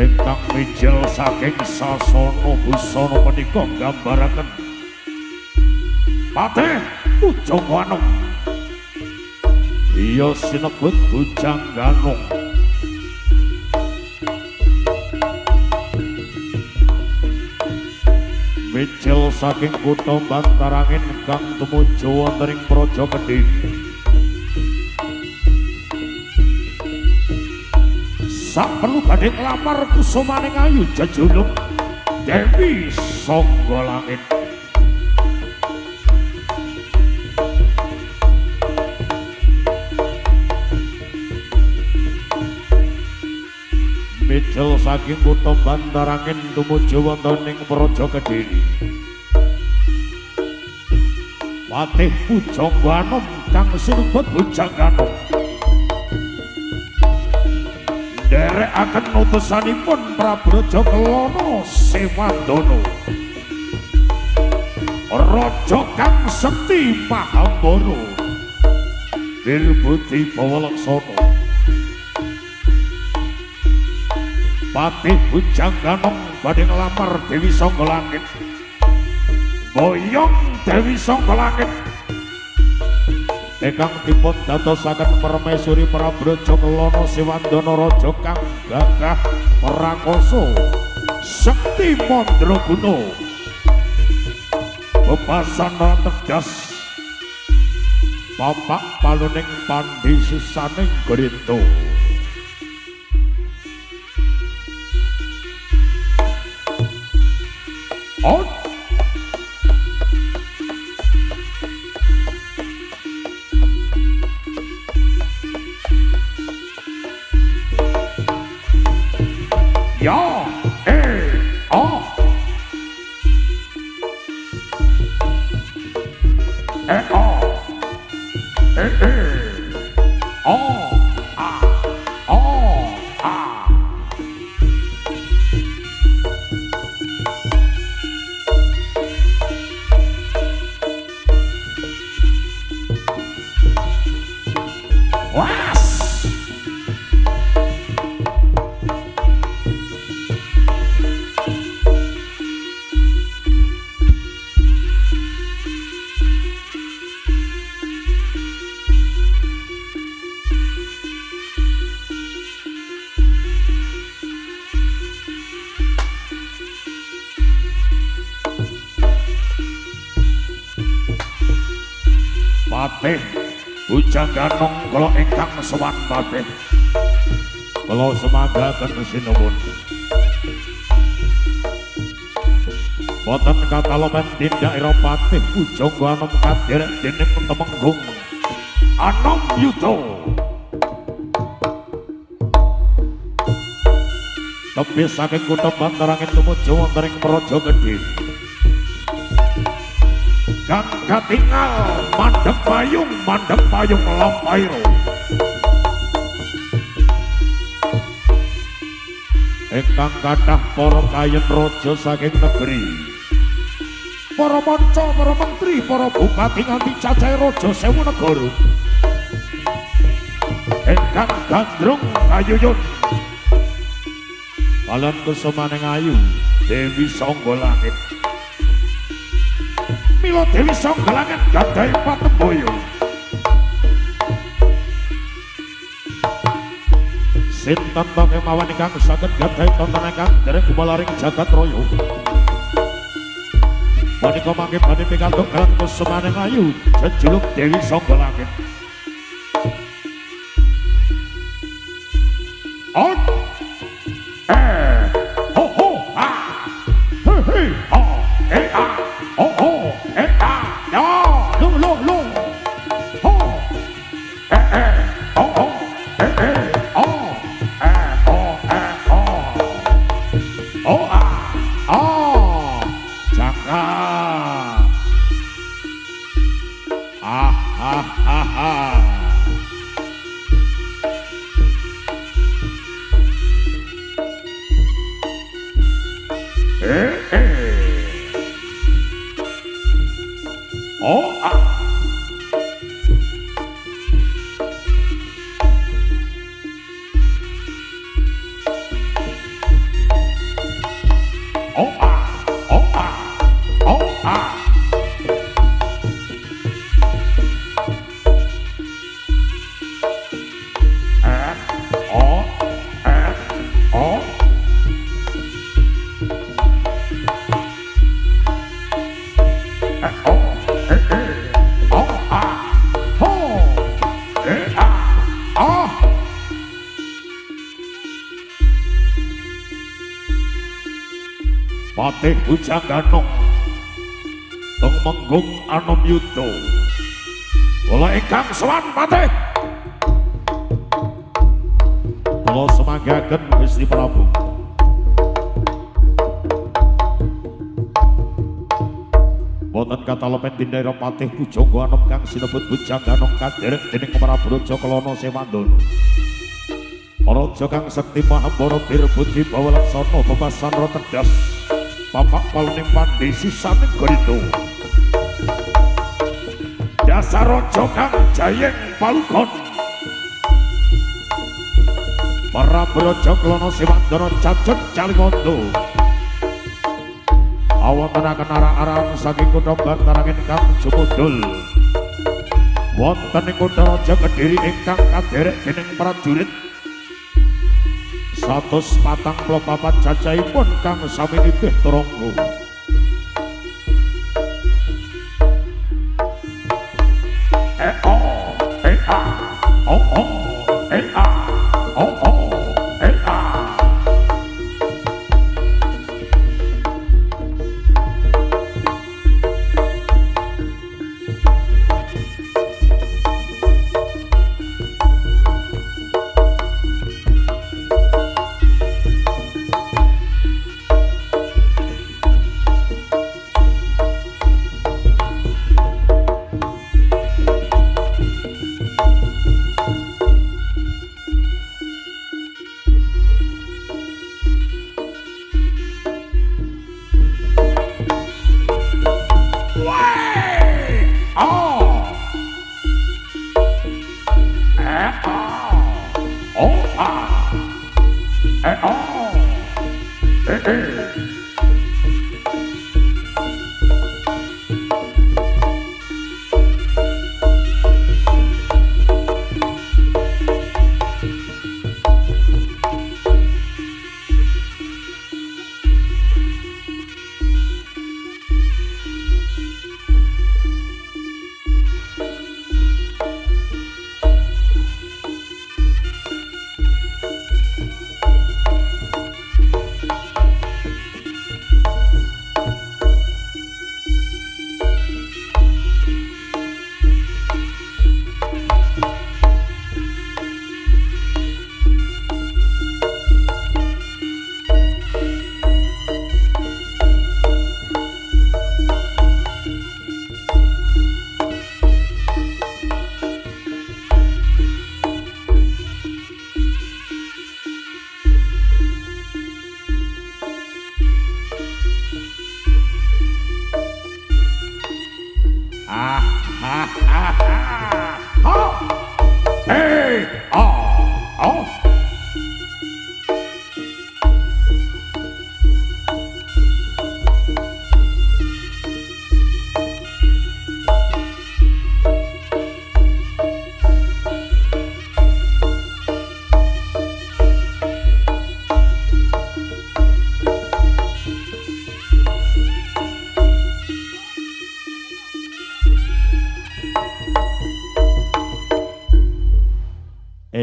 ingkang mijil saking sasana busana punika nggambaraken Patih Pujangganong iya sinebut Pujangganong mijil saking kutha Bantarangin kang tumuju wonten ing Praja Kedhing saperlu badhe nglamar kusumaning ayu jejuluk Dewi Sanggolangit mijil saking kutha Bantarangin tumuju wonten ing Praja Kedhing Patih Pujangganong kang sinebut Pujangganong nderekaken utusanipun Prabu Raja Kelana Sewandana raja kang sekti Mahambara Wirbudi Bawalaksana Patih Pujangganong badhe nglamar Dewi Sanggolangit boyong Dewi Sanggolangit ingkang dipun dadosaken permaisuri Prabu Raja Kelana Sewandana raja kang gagah prakoso sekti mandraguna bebasana tegas papak paluning pandhi sisaning grinta on ya oh oh oh Patih Pujangganong kula ingkang sowan patih kula semagaken sinuwun boten katalomen tindak ira Patih Pujangganong kadherek dening Temenggung Anom Yuda tebih saking kutha Bantarangin tumuju wonten ing Praja Kedhing kang katingal mandheng payung lampairo ingkang kathah para kayen raja saking negeri para manca para menteri para bupati nganti cacahe raja 1000 negara ingkang gandrung kayuyun kaliyan kusumaning ayu Dewi Sanggolangit mila Dewi Sanggolangit gadhahi patembaya sinten ta kemawon ingkang saged gadhahi tontonan ingkang dereng gumalaring jagat raya menika mangke badhe pikantuk kaliyan kusumaning ayu jejuluk Dewi Sanggolangit on ho ho ha he he ha oh oh no lo lo ho oh oh jangan Patih Bujangganong Tung Menggung Anom Yuto kula ingkang sowan Patih kula semanggaken Gusti Prabu. Boten kata lepen dindara Patih Pujangga Anom kang sinebut Bujangganong kaderek dening Prabu Raja Kelana Sewandana. Raja kang sekti Mahabara Dirbudi Bawalaksana bebasan rotedas Bapak Paluning Pandi sisaning Garita. Dasar raja kang jayeng palukon. Prabu Raja Kelana Sewandana cacut Calinganda. Awontenaken arah-arahan saking kutha Bantaran ingkang jumudul. Wonten ing kutha Raja Kediri ingkang kaderek dening prajurit 144 cacahipun kang sami nitih turangga.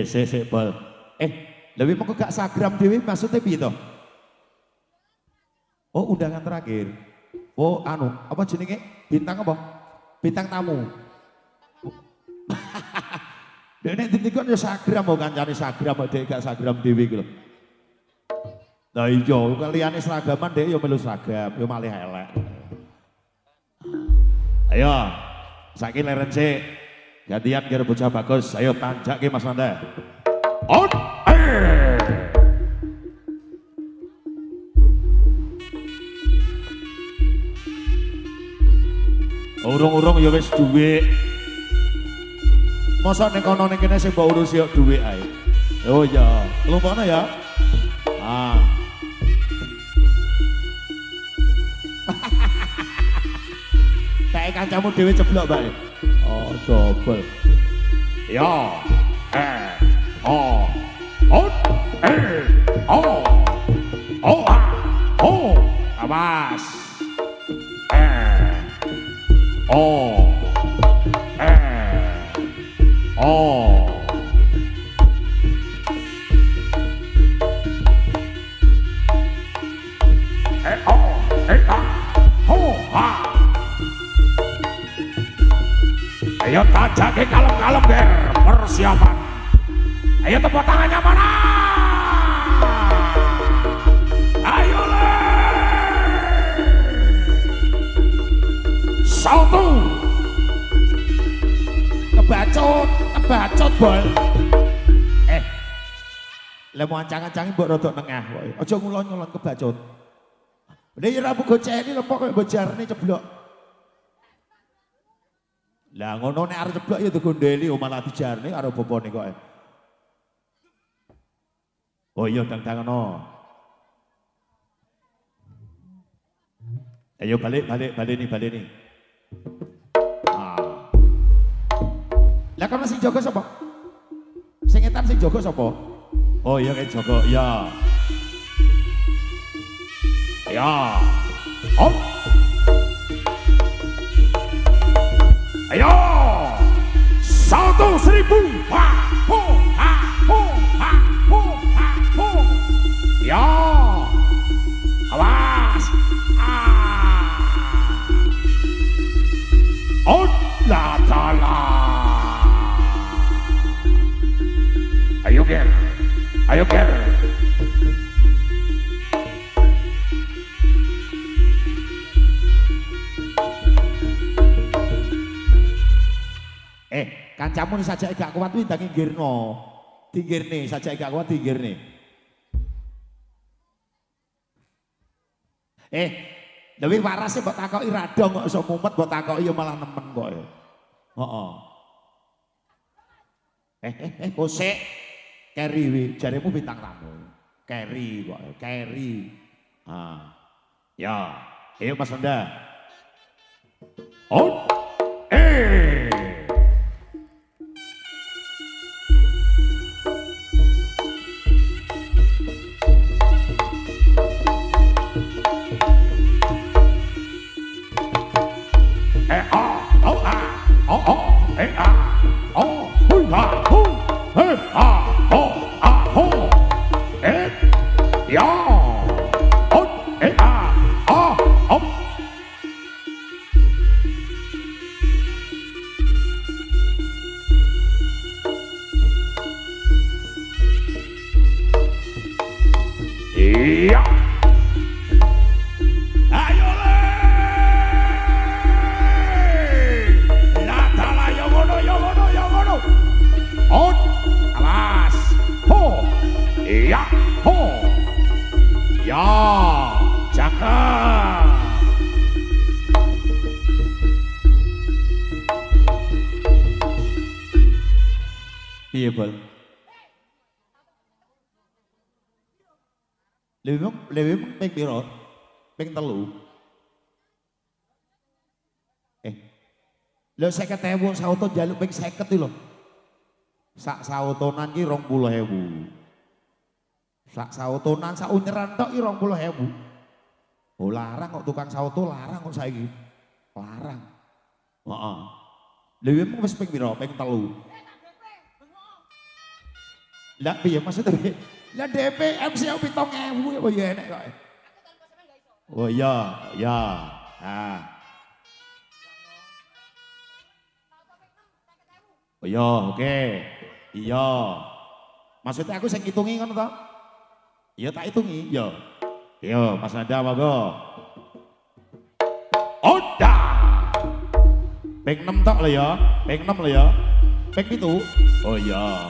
Sik bol. Lebih mau gak sagram dewi maksudnya piye to? Oh, undangan terakhir. Oh, anu, apa jenenge? Bintang apa? Bintang tamu. Dene ditikon ya sagram mau kancane sagram kok dhek gak sagram dewi iki lho. Lah iya, kok liyane seragaman dhek ya melu seragam, ya malih elek. Ayo, saiki leren sik. Gantian kira bocah bagus, ayo tanjak ke Mas Nanda. On air. Urung-urung ya wis duwe. Masa ning kono ning kene sing mbok urusi kok duwe ae. Oh iya, kelompokno ya. Ah. Kayak kancamu dhewe ceblok, Mbak. Oh, double. Ya, awas. Ayo tajake kalem-kalem ger persiapan. Ayo tepuk tangannya mana? Ayo le. Satu. Kebacut bol. Lah mau ancang-ancangin mbok rodok nengah kowe. Aja ngulon-ngulon kebacut. Nek ora mbok goceni lempok koyo mbok jarne ceblok. Lah ngono nek arep ceblok ya digondeli malah dijarne karo bapane kok. Oh iya dang-dangono. Ayo balik nih. Lah kono sing jaga sapa? Sing etan sing jaga sapa? Oh iya kayak jaga, ya. Ya. Hop. Ayo. 1.000. Ha, ho, ha, ho, ha, ho, ha, ho. Ya. Awas. Oh, la la. Ayo ger. Kancamu saja gak kuat kuwi ndang nggirno. Dinggirne saja gak kuat dinggirne. Dewi waras mbok takoki radong kok iso mumet mbok takoki ya malah nemen kok ya. Heeh. Kosek Keri wi jaremu bintang tamu. Keri kok, Keri. Ya, ayo Mas Honda. Oh. Iya. Ayo le. Latala yo ngono. On. Alas. Ho. Iya. Ho. Ya. Jaka. Piye, Bol? Lebih ping piro? Ping 3. Lho 50.000 sauto njaluk ping 50 iki lho. Sak sautonan ki 20.000. Sak sautonan sak unyeran tok ki 20.000. Oh larang kok tukang sauto larang kok saiki. Larang. Heeh. Lha wis ping piro? Ping 3. Lah piye maksudnya? Lah DP MC 7.000 apa ya enek kok. Oh iya, ya. Oh iya, oke. Iya. Maksudnya aku sing ngitungi ngono to? Iya tak hitungi, iya. Iya, Mas Nanda monggo. Oda. Ping 6 tok lho ya. Ping 6 lho ya. Ping 7. Oh iya.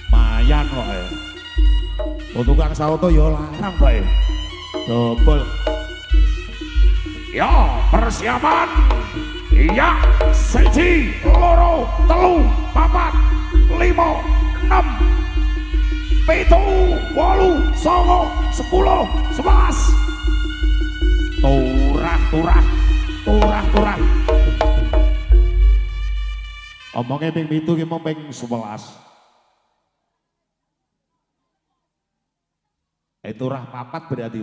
Mayan kok ya. Tukang sauto ya larang kok ya. Dobel. Ya persiapan. Iya. 1, 2, 3, 4, 5, 6, 7, 8, 9, 10, 11. Turah. Omongnya ping 7 ki mau ping 11. Turah papat berarti.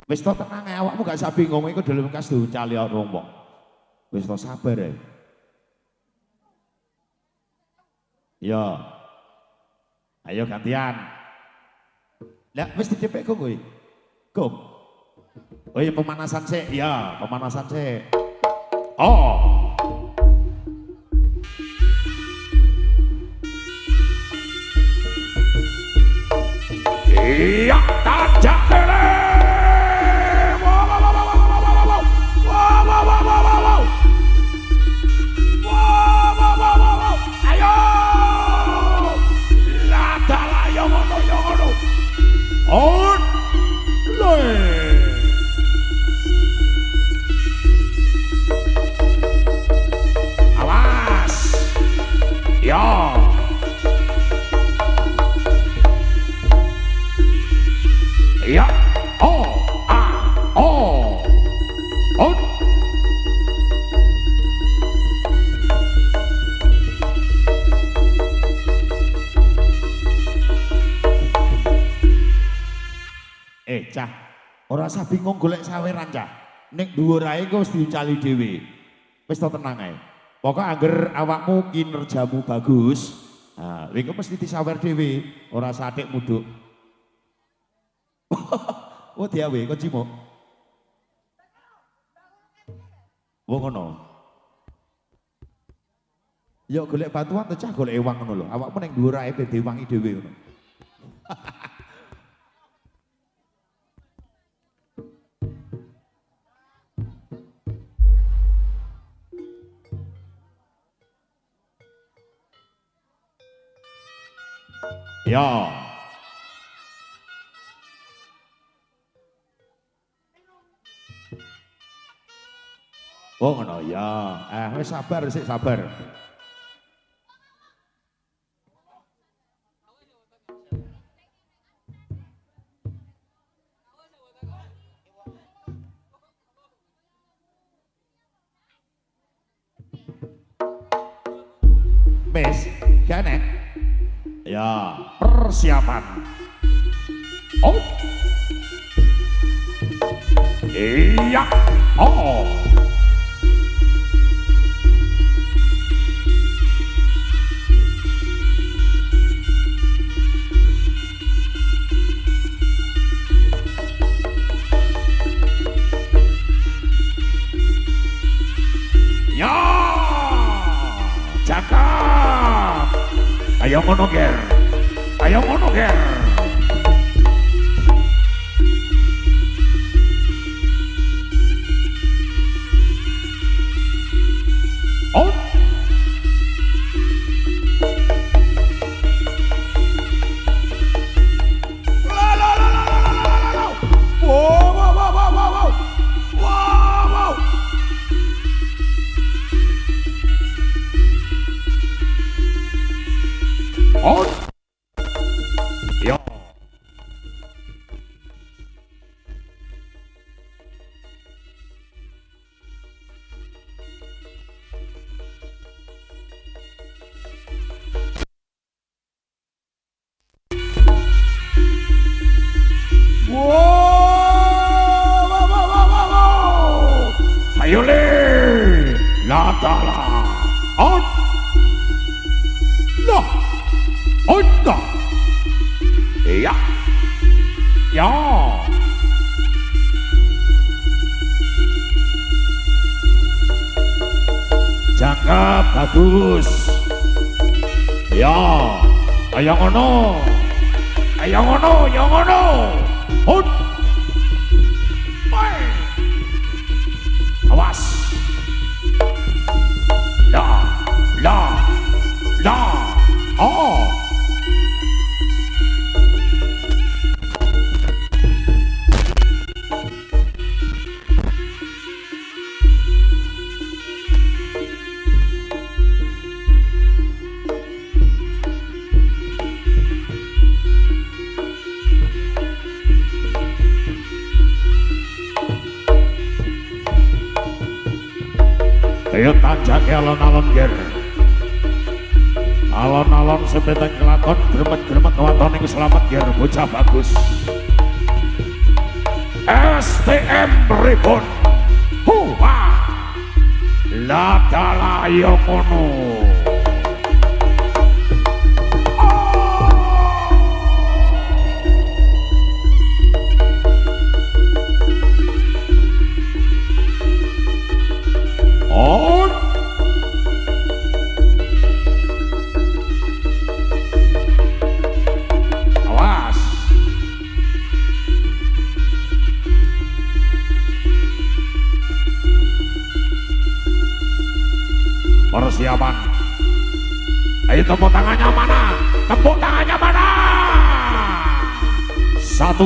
Wis to tenang awakmu gak usah bingung iku dalam kas diuncali rombong. Wis to sabar ya. Ya. Ayo gantian. Lah wis didepek kowe. Gong. Oh iya pemanasan sih, ya pemanasan sih. Oh. Iya, tajak lele. Wow, wow, wow, wow, wow, wow, wow. Wow, wow, wow, wow, wow, wow. Wow, wow, wow, wow, wow. Ayo. Latala yang ngono. On. Le. Awas. Ya. Ya, oh, on. Cah, ora usah bingung golek saweran cah. Ning dhuwur ae kok wis diuncali dhewe. Wis to tenang ae. Pokok angger awakmu kinerjamu bagus, nah, kowe mesti disawer dhewe, ora sathik muduk. Oh diawe kok cimok. Wong ngono. Yo golek bantuan to cah golek ewang ngono lho. Awakmu ning dhuwur ae ben diwangi dhewe ngono. Ya. Oh ngono ya. Wis sabar sik sabar. Wis, gak enek. Ya, persiapan. Oh. Iya. Oh. Ya, cakap. Ayo ngono ger. Ayo ngono ger. On. La la la la la la la la. Wow wow wow wow wow. Wow wow. On. Yo. Wow, wow, wow, wow, wow, wow. Ayo le, latala, on, no, on, no, iya, ya, cakep bagus, ya, ayo ngono. Ayo ngono, yo ngono. Hut. Baik. Awas. La. Oh. Ayo tajak alon-alon ger. Alon-alon sebeteng kelakon gremet-gremet waton ing selamat ger bocah bagus. STM Ribon. Huwa. Latala yo ngono. Persiapan. Ayo tepuk tangannya mana? Tepuk tangannya mana? 1,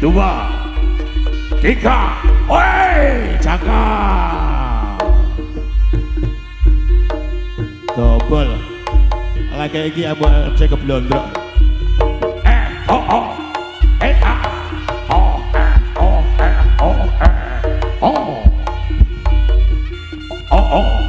2, 3. Woi, jaga. Dobel. Lagi iki abu cek keblondrok. Oh oh. Ah. Oh oh oh. Oh oh. Oh oh.